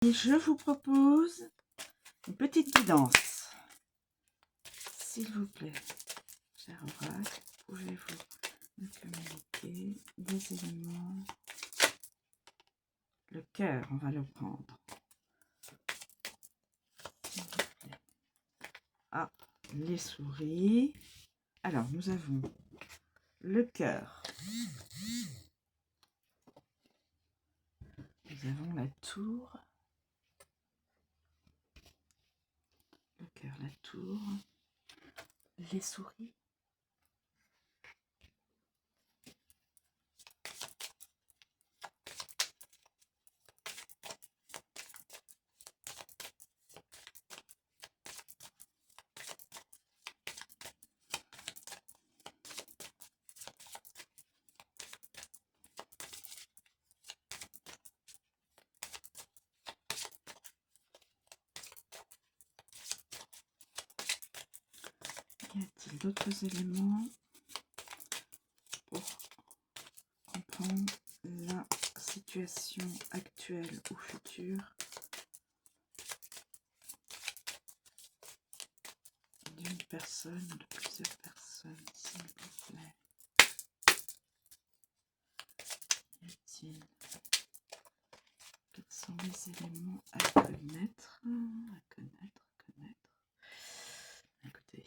Et je vous propose une petite guidance. S'il vous plaît, cher oracle, pouvez-vous me communiquer des éléments? Le cœur, on va le prendre. S'il vous plaît. Ah, les souris. Alors, nous avons le cœur. Nous avons la tour. Le cœur, la tour. Les souris. Y a-t-il d'autres éléments pour comprendre la situation actuelle ou future d'une personne ou de plusieurs personnes, s'il vous plaît? Y a-t-il? Quels sont les éléments à connaître? Écoutez.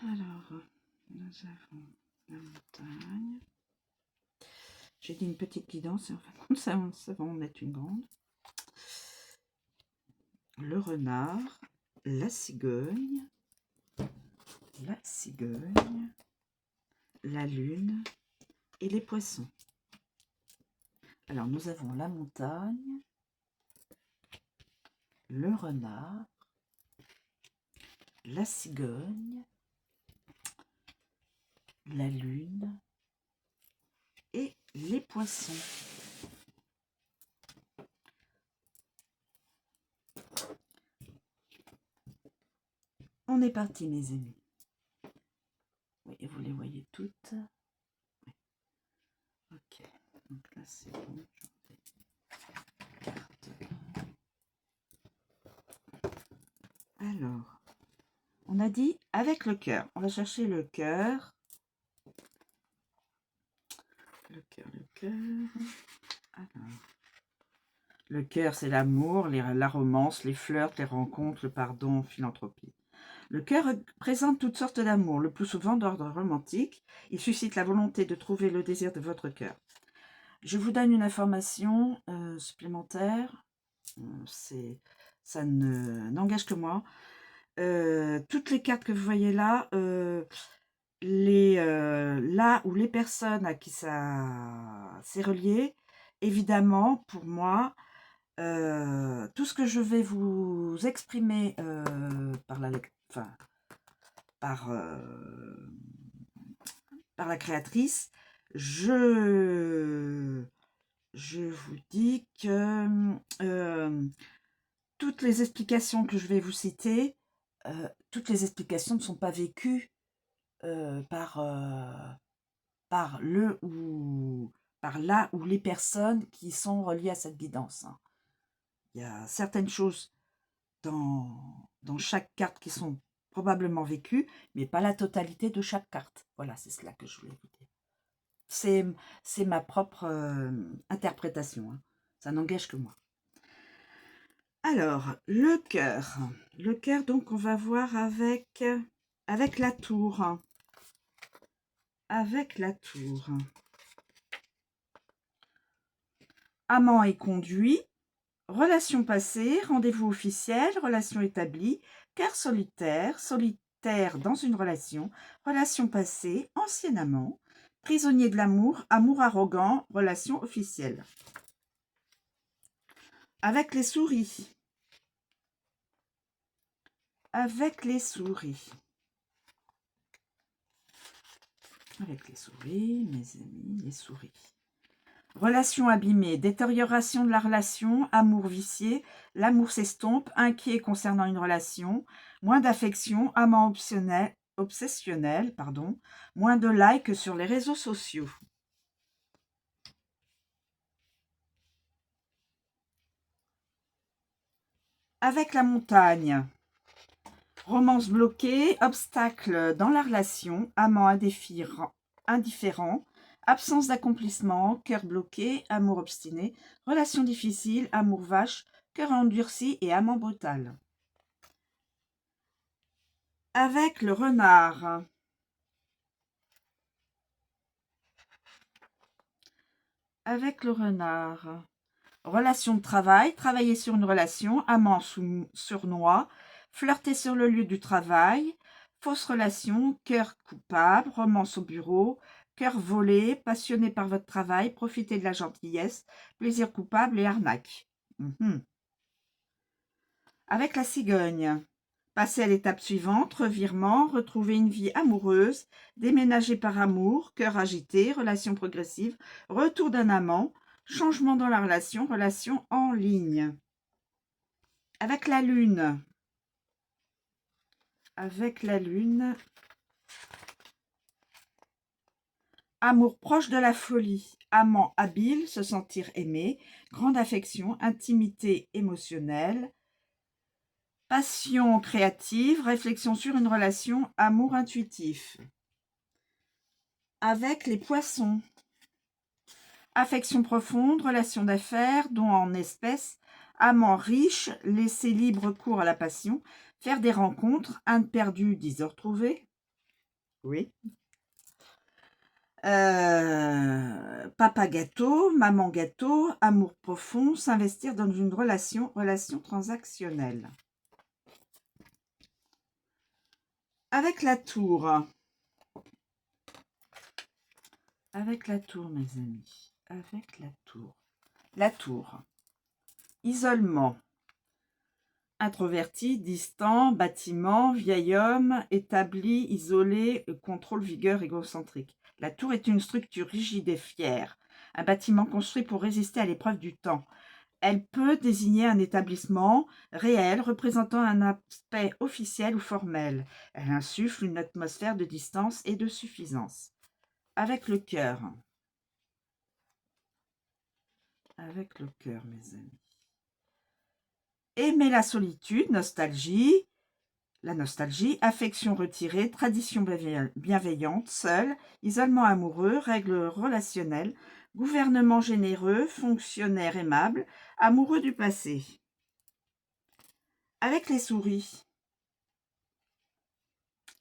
Alors, nous avons la montagne. J'ai dit une petite guidance et en fin de compte, ça va en mettre une grande. Le renard, la cigogne, la lune et les poissons. Alors, nous avons la montagne, le renard, la cigogne, la lune et les poissons. On est parti, mes amis. Oui, vous les voyez toutes. Oui. Ok, donc là c'est bon. Carte. Alors, on a dit avec le cœur. On va chercher le cœur. Le cœur. Alors, le cœur, c'est l'amour, la romance, les flirts, les rencontres, le pardon, philanthropie. Le cœur présente toutes sortes d'amour, le plus souvent d'ordre romantique. Il suscite la volonté de trouver le désir de votre cœur. Je vous donne une information supplémentaire. Ça n'engage que moi. Toutes les cartes que vous voyez là, là où les personnes à qui ça s'est relié, évidemment, pour moi, tout ce que je vais vous exprimer par la créatrice, je vous dis que toutes les explications que je vais vous citer, toutes les explications ne sont pas vécues par là ou les personnes qui sont reliées à cette guidance. Hein. Il y a certaines choses dans chaque carte qui sont probablement vécues, mais pas la totalité de chaque carte. Voilà, c'est cela que je voulais vous dire. C'est ma propre interprétation. Hein. Ça n'engage que moi. Alors, le cœur. Le cœur, donc, on va voir avec la tour. Avec la tour. Amant et conduit. Relation passée, rendez-vous officiel, relation établie, cœur solitaire, solitaire dans une relation passée, ancien amant, prisonnier de l'amour, amour arrogant, relation officielle. Avec les souris. Avec les souris. Avec les souris, mes amis, les souris. Relation abîmée, détérioration de la relation, amour vicié, l'amour s'estompe, inquiet concernant une relation, moins d'affection, amant obsessionnel, moins de likes sur les réseaux sociaux. Avec la montagne, romance bloquée, obstacle dans la relation, amant indifférent, absence d'accomplissement, cœur bloqué, amour obstiné, relation difficile, amour vache, cœur endurci et amant brutal. Avec le renard, relation de travail, travailler sur une relation, amant sournois, flirter sur le lieu du travail, fausse relation, cœur coupable, romance au bureau, cœur volé, passionné par votre travail, profiter de la gentillesse, plaisir coupable et arnaque. Avec la cigogne, passer à l'étape suivante, revirement, retrouver une vie amoureuse, déménager par amour, cœur agité, relation progressive, retour d'un amant, changement dans la relation, relation en ligne. Avec la lune, amour proche de la folie, amant habile, se sentir aimé, grande affection, intimité émotionnelle, passion créative, réflexion sur une relation, amour intuitif. Avec les poissons, affection profonde, relation d'affaires, don en espèces, amant riche, laisser libre cours à la passion, faire des rencontres, inde perdue, 10 heures trouvées. Oui. Papa gâteau, maman gâteau, amour profond, s'investir dans une relation transactionnelle. Avec la tour. Avec la tour, mes amis. Avec la tour. La tour. Isolement. Introverti, distant, bâtiment, vieil homme, établi, isolé, contrôle, vigueur, égocentrique. La tour est une structure rigide et fière, un bâtiment construit pour résister à l'épreuve du temps. Elle peut désigner un établissement réel représentant un aspect officiel ou formel. Elle insuffle une atmosphère de distance et de suffisance. Avec le cœur. Avec le cœur, mes amis. Aimer la solitude, nostalgie, la nostalgie, affection retirée, tradition bienveillante, seul, isolement amoureux, règles relationnelles, gouvernement généreux, fonctionnaire aimable, amoureux du passé. Avec les souris.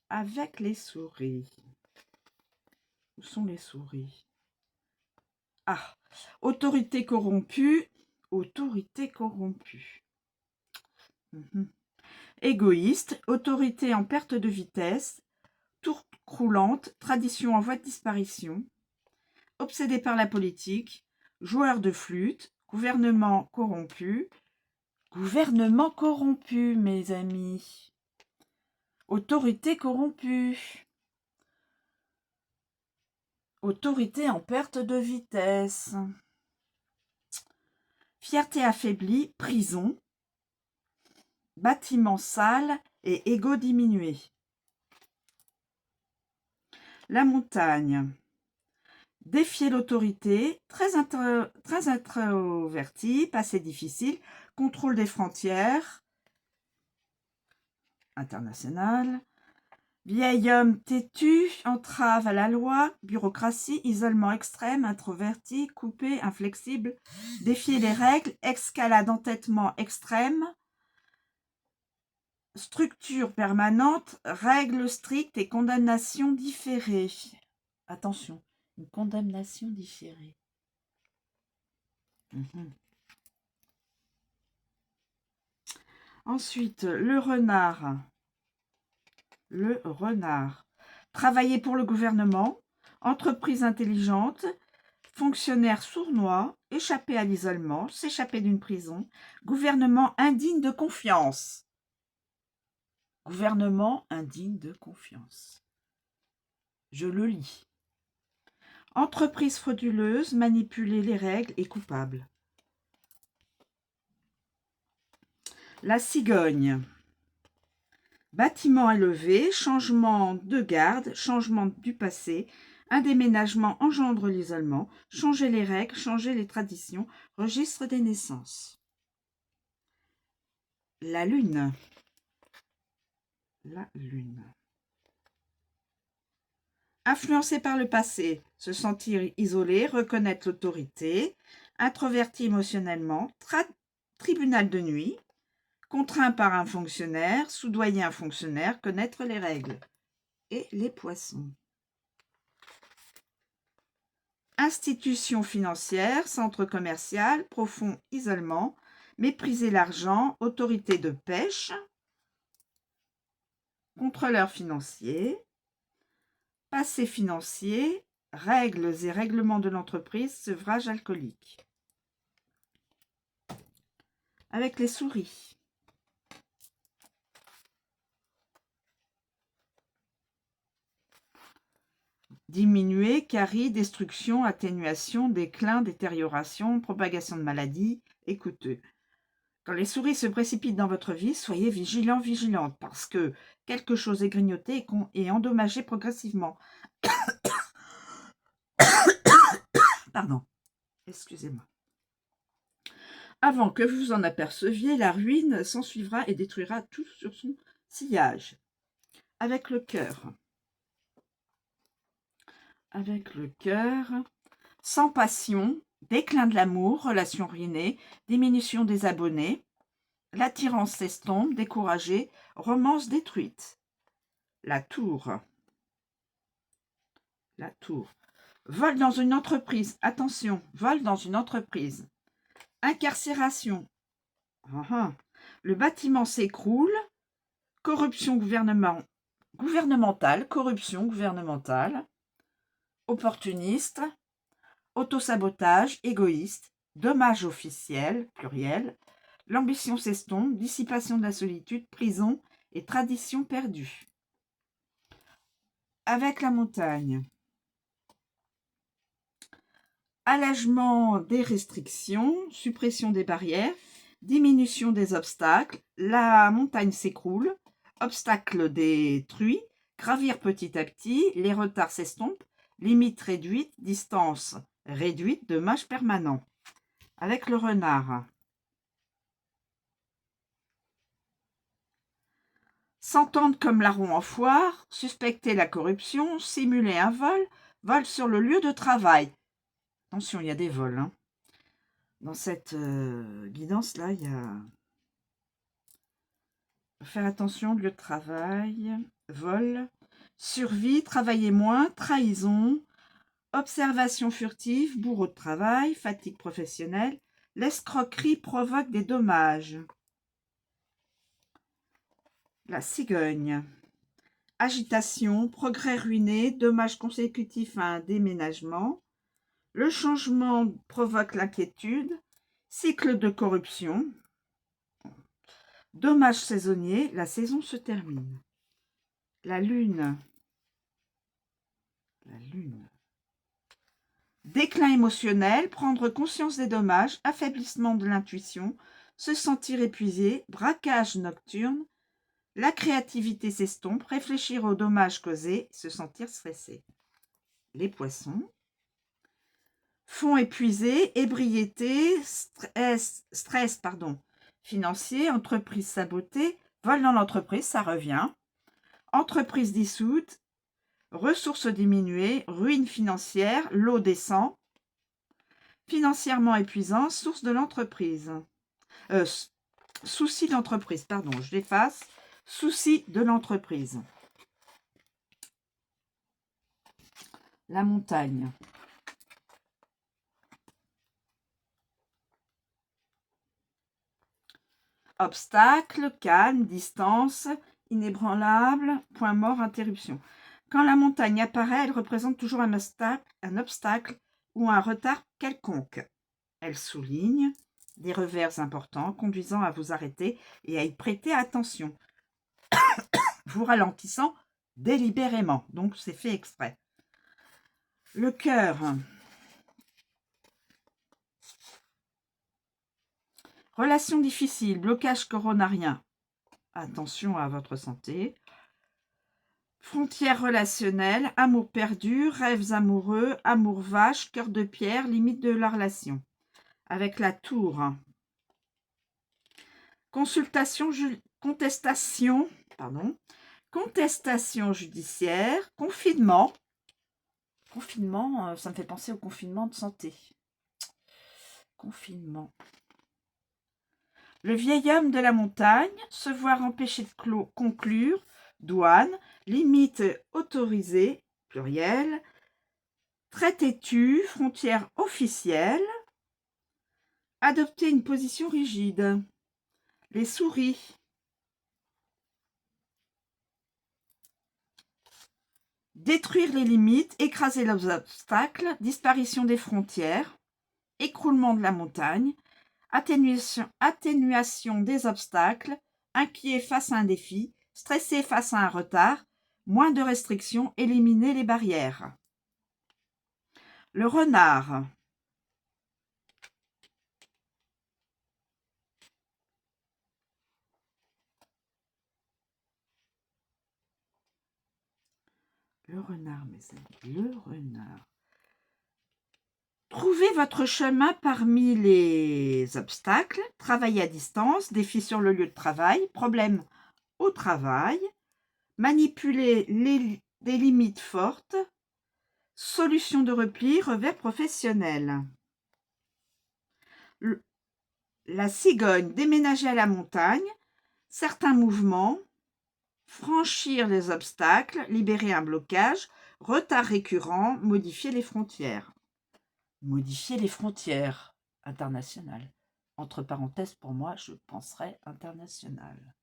Avec les souris. Où sont les souris? Ah, autorité corrompue. Autorité corrompue. Égoïste, autorité en perte de vitesse, tour croulante, tradition en voie de disparition, obsédé par la politique, joueur de flûte, gouvernement corrompu, mes amis. Autorité corrompue. Autorité en perte de vitesse. Fierté affaiblie, prison. Bâtiment sale et ego diminué. La montagne. Défier l'autorité, très introverti, passé difficile, contrôle des frontières internationales. Vieil homme têtu, entrave à la loi, bureaucratie, isolement extrême, introverti, coupé, inflexible, défier les règles, escalade, entêtement extrême, structure permanente, règles strictes et condamnation différée. Attention, une condamnation différée. Ensuite, le renard. Le renard. Travailler pour le gouvernement, entreprise intelligente, fonctionnaire sournois, échapper à l'isolement, s'échapper d'une prison, gouvernement indigne de confiance. Gouvernement indigne de confiance. Je le lis. Entreprise frauduleuse, manipuler les règles et coupable. La cigogne. Bâtiment élevé, changement de garde, changement du passé, un déménagement engendre l'isolement, changer les règles, changer les traditions, registre des naissances. La lune. La lune. Influencé par le passé, se sentir isolé, reconnaître l'autorité, introverti émotionnellement, tribunal de nuit, contraint par un fonctionnaire, soudoyer un fonctionnaire, connaître les règles. Et les poissons. Institution financière, centre commercial, profond isolement, mépriser l'argent, autorité de pêche, contrôleur financier, passé financier, règles et règlements de l'entreprise, sevrage alcoolique. Avec les souris. Diminuer, carie, destruction, atténuation, déclin, détérioration, propagation de maladies et coûteux. Quand les souris se précipitent dans votre vie, soyez vigilants, vigilantes, parce que quelque chose est grignoté et endommagé progressivement. Pardon, excusez-moi. Avant que vous en aperceviez, la ruine s'ensuivra et détruira tout sur son sillage. Avec le cœur. Avec le cœur. Sans passion, déclin de l'amour, relation ruinée, diminution des abonnés, l'attirance s'estompe, découragée, romance détruite. La tour. La tour. Vol dans une entreprise. Attention, vol dans une entreprise. Incarcération. Le bâtiment s'écroule. Corruption gouvernementale. Corruption gouvernementale. Opportuniste. Autosabotage. Égoïste. Dommage officiel, pluriel. L'ambition s'estompe. Dissipation de la solitude. Prison et tradition perdue. Avec la montagne. Allègement des restrictions, suppression des barrières, diminution des obstacles, la montagne s'écroule, obstacles détruits, gravir petit à petit, les retards s'estompent, limite réduite, distance réduite, dommage permanent. Avec le renard. S'entendre comme larron en foire, suspecter la corruption, simuler un vol, vol sur le lieu de travail. Attention, il y a des vols. Hein. Dans cette guidance-là, il y a... Faire attention, lieu de travail, vol, survie, travailler moins, trahison, observation furtive, bourreau de travail, fatigue professionnelle, l'escroquerie provoque des dommages. La cigogne. Agitation, progrès ruiné, dommages consécutifs à un déménagement. Le changement provoque l'inquiétude, cycle de corruption, dommage saisonnier, la saison se termine. La lune. La lune. Déclin émotionnel, prendre conscience des dommages, affaiblissement de l'intuition, se sentir épuisé, braquage nocturne, la créativité s'estompe, réfléchir aux dommages causés, se sentir stressé. Les poissons. Fonds épuisés, ébriété, stress financier, entreprise sabotée, vol dans l'entreprise, ça revient. Entreprise dissoute, ressources diminuées, ruine financière, l'eau descend. Financièrement épuisant, source de l'entreprise. Souci d'entreprise, pardon, je l'efface. Souci de l'entreprise. La montagne. Obstacle, calme, distance, inébranlable, point mort, interruption. Quand la montagne apparaît, elle représente toujours un obstacle ou un retard quelconque. Elle souligne des revers importants conduisant à vous arrêter et à y prêter attention, vous ralentissant délibérément, donc c'est fait exprès. Le cœur. Relation difficile, blocage coronarien. Attention à votre santé. Frontières relationnelles, amour perdu, rêves amoureux, amour vache, cœur de pierre, limite de la relation. Avec la tour. contestation judiciaire, confinement. Confinement, ça me fait penser au confinement de santé. Confinement. Le vieil homme de la montagne, se voir empêché de conclure, douane, limite autorisée, pluriel, très têtu, frontière officielle, adopter une position rigide, les souris, détruire les limites, écraser les obstacles, disparition des frontières, écroulement de la montagne, atténuation des obstacles, inquiet face à un défi, stressé face à un retard, moins de restrictions, éliminer les barrières. Le renard. Le renard, mes amis, le renard. Trouvez votre chemin parmi les obstacles, travailler à distance, défis sur le lieu de travail, problèmes au travail, manipuler des limites fortes, solution de repli, revers professionnel. La cigogne, déménager à la montagne, certains mouvements, franchir les obstacles, libérer un blocage, retard récurrent, modifier les frontières. Modifier les frontières internationales. Entre parenthèses, pour moi, je penserais international.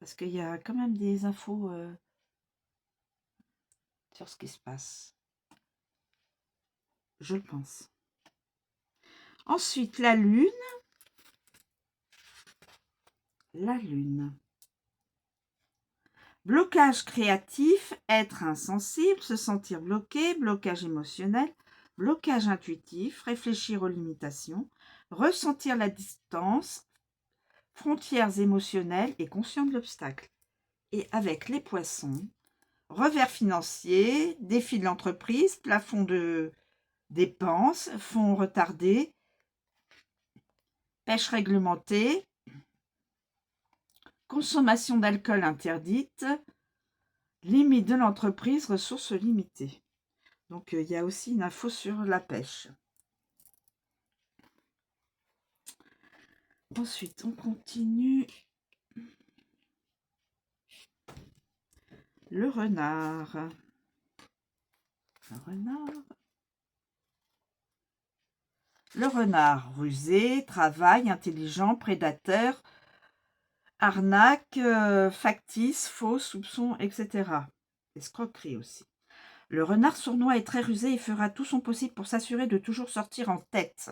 Parce qu'il y a quand même des infos sur ce qui se passe. Je le pense. Ensuite, la lune. La lune. Blocage créatif, être insensible, se sentir bloqué, blocage émotionnel, blocage intuitif, réfléchir aux limitations, ressentir la distance, frontières émotionnelles et conscient de l'obstacle. Et avec les poissons, revers financier, défi de l'entreprise, plafond de dépenses, fonds retardés, pêche réglementée, consommation d'alcool interdite, limite de l'entreprise, ressources limitées. Donc, il y a aussi une info sur la pêche. Ensuite, on continue. Le renard. Le renard. Le renard, rusé, travail, intelligent, prédateur, arnaque, factice, faux, soupçon, etc. Escroquerie aussi. Le renard sournois est très rusé et fera tout son possible pour s'assurer de toujours sortir en tête.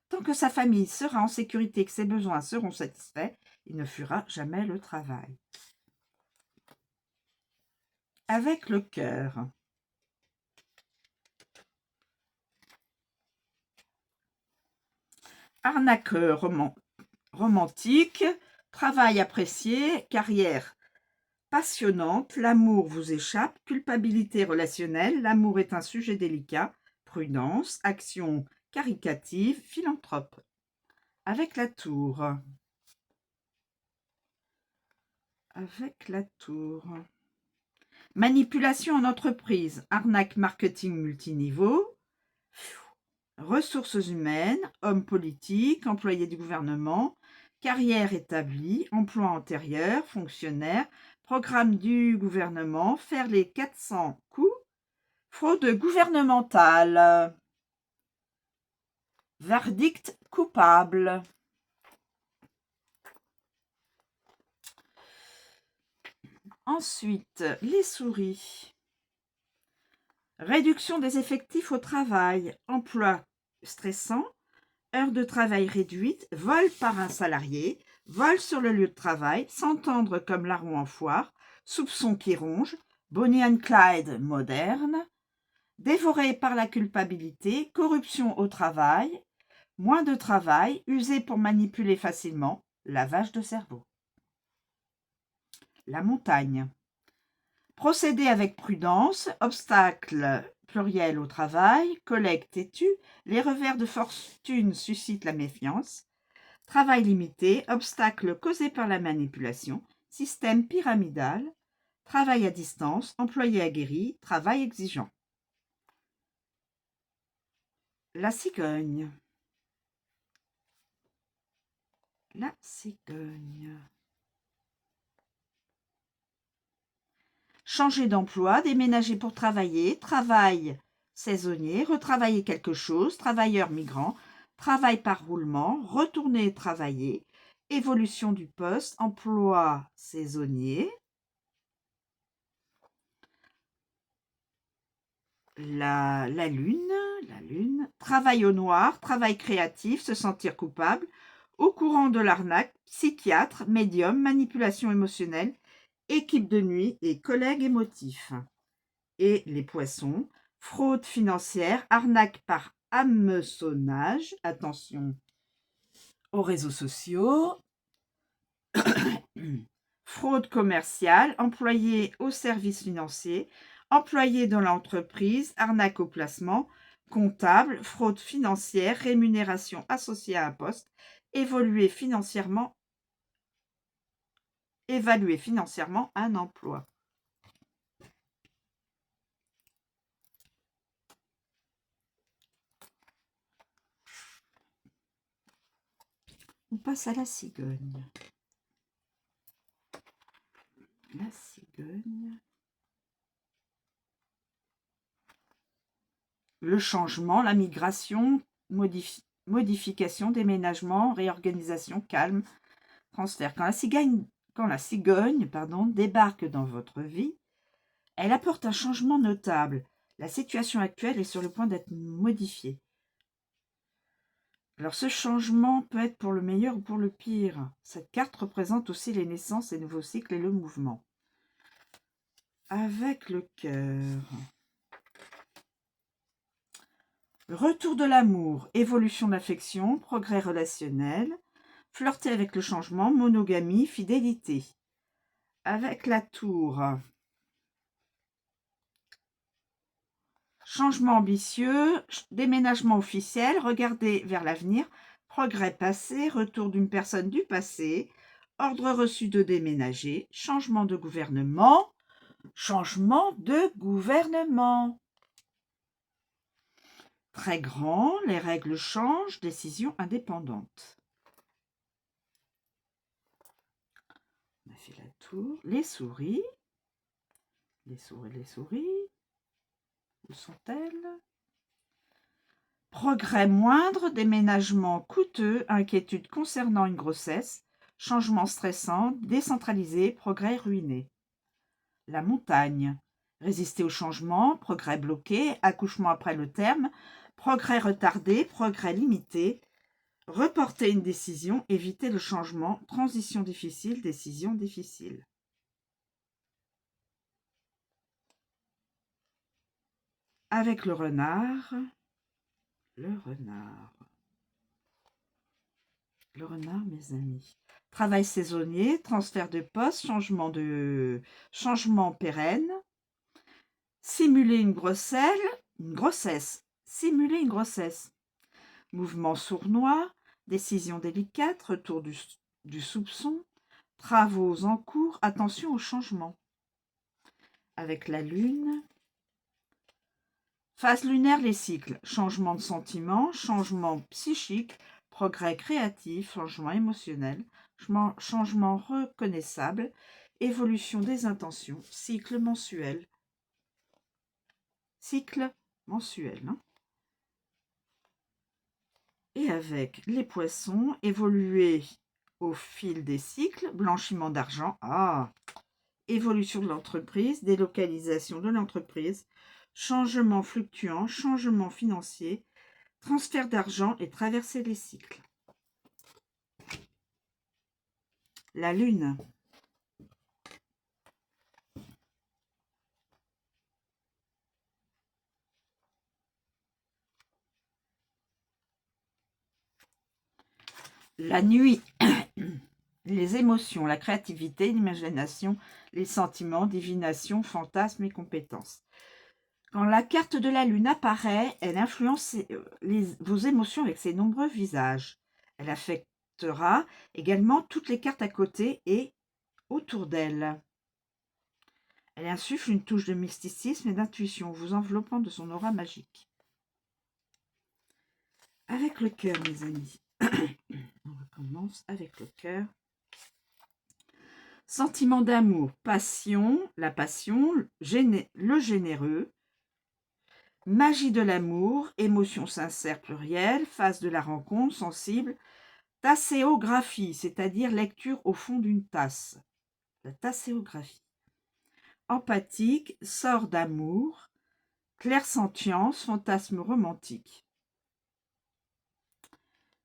Tant que sa famille sera en sécurité et que ses besoins seront satisfaits, il ne fera jamais le travail. Avec le cœur. Arnaqueur romantique, travail apprécié, carrière passionnante, l'amour vous échappe, culpabilité relationnelle, l'amour est un sujet délicat, prudence, action caricative, philanthrope. Avec la tour. Avec la tour. Manipulation en entreprise, arnaque marketing multiniveau, ressources humaines, hommes politiques, employés du gouvernement, carrière établie, emploi antérieur, fonctionnaire, programme du gouvernement, faire les 400 coups, fraude gouvernementale, verdict coupable. Ensuite, les souris. Réduction des effectifs au travail, emploi stressant, heures de travail réduites, vol par un salarié, vol sur le lieu de travail, s'entendre comme larron en foire, soupçon qui ronge, Bonnie and Clyde moderne, dévoré par la culpabilité, corruption au travail, moins de travail, usé pour manipuler facilement, lavage de cerveau. La montagne. Procéder avec prudence, obstacle pluriel au travail, collègue têtu, les revers de fortune suscitent la méfiance, travail limité, obstacle causé par la manipulation, système pyramidal, travail à distance, employé aguerri, travail exigeant. La cigogne. La cigogne. Changer d'emploi, déménager pour travailler, travail saisonnier, retravailler quelque chose, travailleur migrant, travail par roulement, retourner travailler, évolution du poste, emploi saisonnier. La lune, travail au noir, travail créatif, se sentir coupable, au courant de l'arnaque, psychiatre, médium, manipulation émotionnelle, équipe de nuit et collègues émotifs. Et les poissons, fraude financière, arnaque par hameçonnage, attention aux réseaux sociaux, fraude commerciale, employé au service financier, employé dans l'entreprise, arnaque au placement, comptable, fraude financière, rémunération associée à un poste, évaluer financièrement un emploi. On passe à la cigogne. La cigogne. Le changement, la migration, modification, déménagement, réorganisation, calme, transfert. Quand la cigogne débarque dans votre vie, elle apporte un changement notable. La situation actuelle est sur le point d'être modifiée. Alors ce changement peut être pour le meilleur ou pour le pire. Cette carte représente aussi les naissances, les nouveaux cycles et le mouvement. Avec le cœur. Retour de l'amour, évolution d'affection, progrès relationnel, flirter avec le changement, monogamie, fidélité. Avec la tour. Changement ambitieux, déménagement officiel, regarder vers l'avenir, progrès passé, retour d'une personne du passé, ordre reçu de déménager, changement de gouvernement, Très grand, les règles changent, décision indépendante. On a fait la tour, les souris. Où sont-elles? Progrès moindre, déménagement coûteux, inquiétude concernant une grossesse, changement stressant, décentralisé, progrès ruiné. La montagne, résister au changement, progrès bloqué, accouchement après le terme, progrès retardé, progrès limité, reporter une décision, éviter le changement, transition difficile, décision difficile. Avec le renard, mes amis. Travail saisonnier, transfert de poste, changement pérenne, simuler une grossesse, simuler une grossesse, mouvement sournois, décision délicate, retour du soupçon, travaux en cours, attention au changement. Avec la lune, phase lunaire, les cycles, changement de sentiment, changement psychique, progrès créatif, changement émotionnel, changement reconnaissable, évolution des intentions, cycle mensuel. Et avec les poissons, évoluer au fil des cycles, blanchiment d'argent, évolution de l'entreprise, délocalisation de l'entreprise, changement fluctuant, changement financier, transfert d'argent et traverser les cycles. La lune. La nuit. Les émotions, la créativité, l'imagination, les sentiments, divination, fantasmes et compétences. Quand la carte de la lune apparaît, elle influence vos émotions avec ses nombreux visages. Elle affecte respectera également toutes les cartes à côté et autour d'elle. Elle insuffle une touche de mysticisme et d'intuition, vous enveloppant de son aura magique. Avec le cœur, mes amis. On recommence avec le cœur. Sentiment d'amour, passion, la passion, le généreux, magie de l'amour, émotion sincère plurielle, phase de la rencontre, sensible, tasséographie, c'est-à-dire lecture au fond d'une tasse. La tasséographie. Empathique, sort d'amour, clairsentience, fantasme romantique.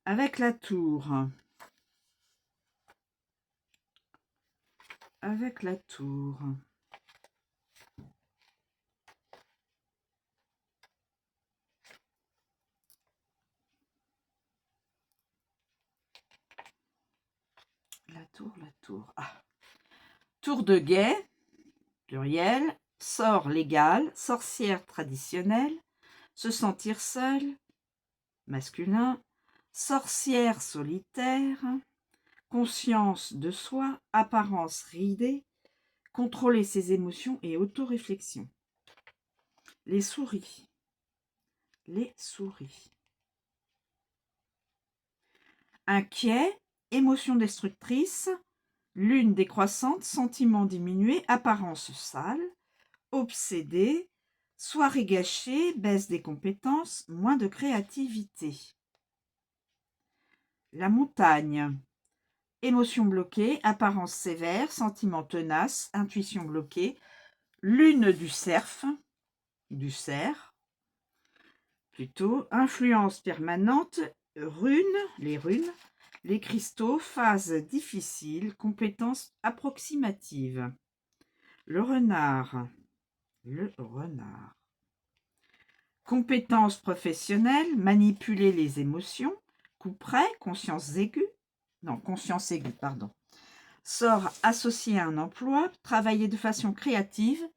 Avec la tour. Avec la tour. La tour. Ah. Tour de guet, pluriel, sort légal, sorcière traditionnelle, se sentir seul, masculin, sorcière solitaire, conscience de soi, apparence ridée, contrôler ses émotions et autoréflexion. Les souris. Les souris. Inquiet, émotion destructrice, lune décroissante, sentiment diminué, apparence sale, obsédé, soirée gâchée, baisse des compétences, moins de créativité. La montagne. Émotion bloquée, apparence sévère, sentiment tenace, intuition bloquée, lune du cerf, plutôt, influence permanente, runes, les cristaux, phase difficile, compétences approximatives. Le renard. Compétences professionnelles, manipuler les émotions, coup près, conscience aiguë, sort associé à un emploi, travailler de façon créative,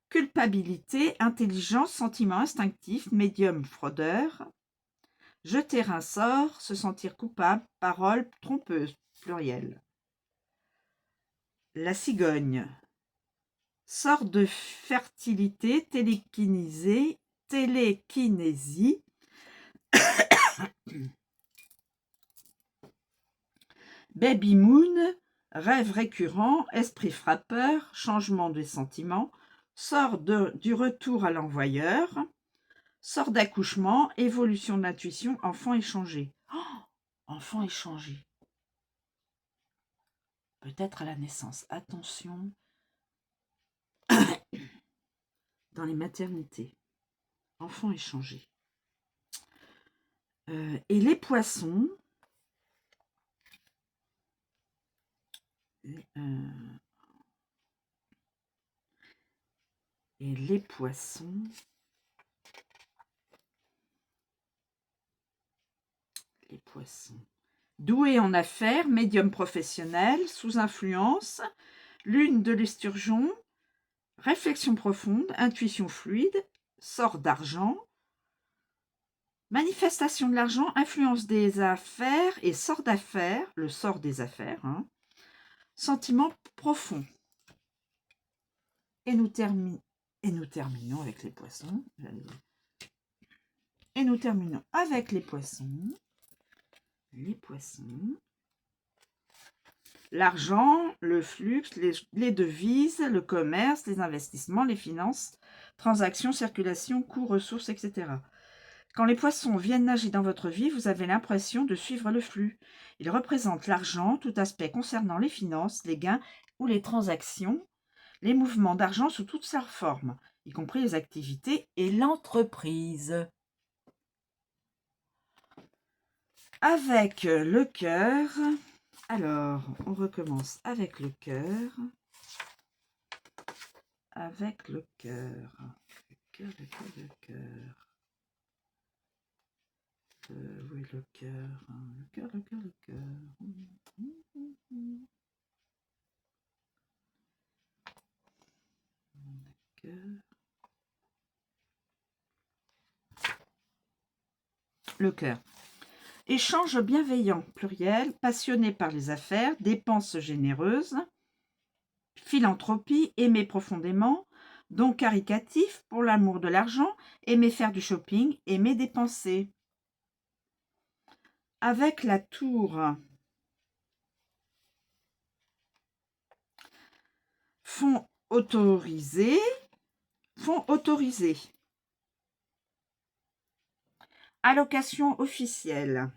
culpabilité, intelligence, sentiment instinctif, médium fraudeur, jeter un sort, se sentir coupable, parole trompeuse, pluriel. La cigogne. Sort de fertilité, télékinésie, baby moon, rêve récurrent, esprit frappeur, changement de sentiments, sort du retour à l'envoyeur, sort d'accouchement, évolution de l'intuition, enfant échangé. Oh, enfant échangé. Peut-être à la naissance. Attention. Dans les maternités. Enfant échangé. Et les poissons. Et les poissons. Les poissons. Doué en affaires, médium professionnel, sous influence, lune de l'esturgeon, réflexion profonde, intuition fluide, sort d'argent, manifestation de l'argent, influence des affaires et sort d'affaires, le sort des affaires, sentiment profond. Et nous terminons avec les poissons. Et nous terminons avec les poissons. Les poissons. L'argent, le flux, les devises, le commerce, les investissements, les finances, transactions, circulation, coûts, ressources, etc. Quand les poissons viennent nager dans votre vie, vous avez l'impression de suivre le flux. Ils représentent l'argent, tout aspect concernant les finances, les gains ou les transactions, les mouvements d'argent sous toutes leurs formes, y compris les activités et l'entreprise. Avec le cœur, alors on recommence avec le cœur. Avec le cœur. Le cœur. Oui, le cœur. Le cœur. Le cœur. Échange bienveillant, pluriel, passionné par les affaires, dépenses généreuses, philanthropie, aimer profondément, don caritatif pour l'amour de l'argent, aimer faire du shopping, aimer dépenser. Avec la tour, fonds autorisés, allocation officielle,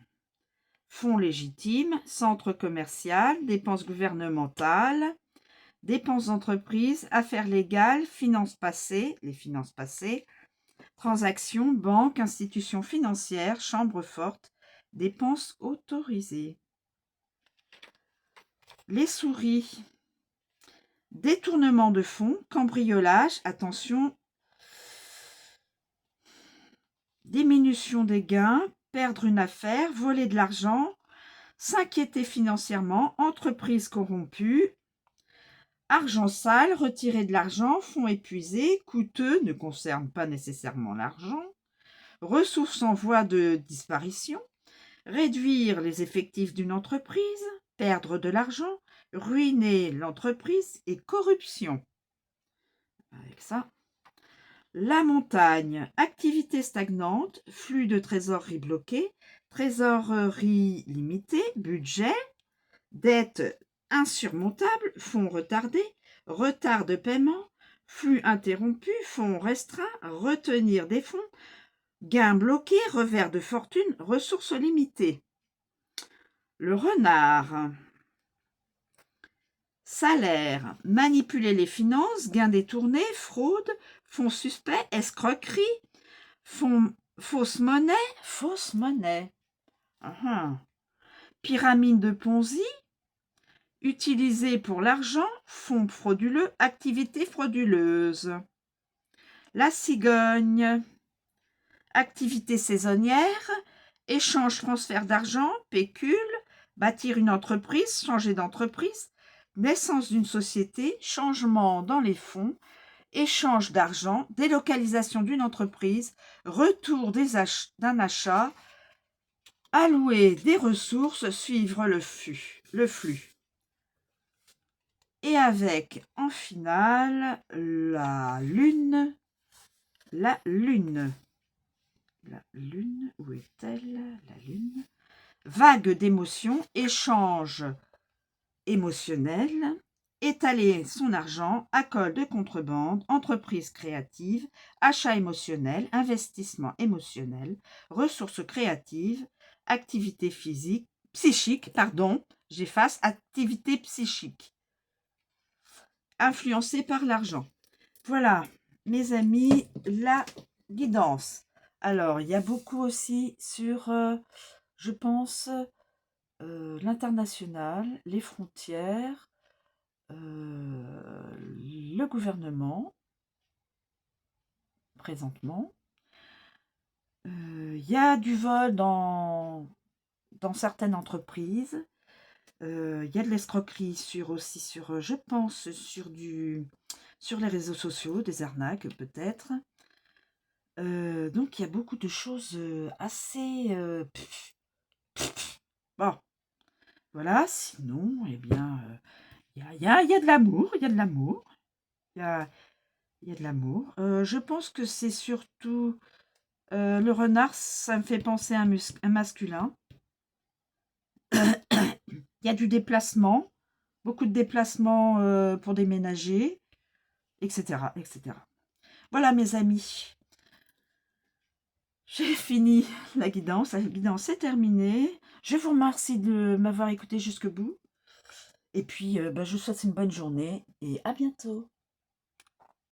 fonds légitimes, centre commercial, dépenses gouvernementales, dépenses d'entreprise, affaires légales, finances passées, les finances passées, transactions, banque, institutions financières, chambre forte, dépenses autorisées. Les souris, détournement de fonds, cambriolage, attention, diminution des gains, perdre une affaire, voler de l'argent, s'inquiéter financièrement, entreprise corrompue, argent sale, retirer de l'argent, fonds épuisés, coûteux, ne concerne pas nécessairement l'argent, ressources en voie de disparition, réduire les effectifs d'une entreprise, perdre de l'argent, ruiner l'entreprise et corruption. Avec ça, la montagne, activité stagnante, flux de trésorerie bloqué, trésorerie limitée, budget, dette insurmontable, fonds retardés, retard de paiement, flux interrompu, fonds restreints, retenir des fonds, gains bloqués, revers de fortune, ressources limitées. Le renard. Salaire, manipuler les finances, gains détournés, fraude, fonds suspects, escroquerie, fausse monnaie. Pyramide de Ponzi, utilisé pour l'argent, fonds frauduleux, activité frauduleuse. La cigogne, activité saisonnière, échange, transfert d'argent, pécule, bâtir une entreprise, changer d'entreprise, naissance d'une société, changement dans les fonds, échange d'argent, délocalisation d'une entreprise, retour d'un achat, allouer des ressources, suivre le flux. Et avec, en finale, la lune. La lune, où est-elle? La lune. Vague d'émotions, échange émotionnel, étaler son argent, accord de contrebande, entreprise créative, achat émotionnel, investissement émotionnel, ressources créatives, activité psychique, j'efface, activité psychique, influencée par l'argent. Voilà, mes amis, la guidance. Alors, il y a beaucoup aussi sur, je pense, l'international, les frontières, le gouvernement, présentement. Il y a du vol dans certaines entreprises. Il y a de l'escroquerie aussi sur, je pense, sur les réseaux sociaux, des arnaques peut-être. Donc il y a beaucoup de choses assez... Bon, voilà, sinon, eh bien, il y a de l'amour, il y a de l'amour. Il y a de l'amour. Je pense que c'est surtout... le renard, ça me fait penser à un masculin. Il y a du déplacement, beaucoup de déplacements pour déménager, etc., etc. Voilà, mes amis. J'ai fini la guidance. La guidance est terminée. Je vous remercie de m'avoir écouté jusqu'au bout. Et puis, je vous souhaite une bonne journée et à bientôt.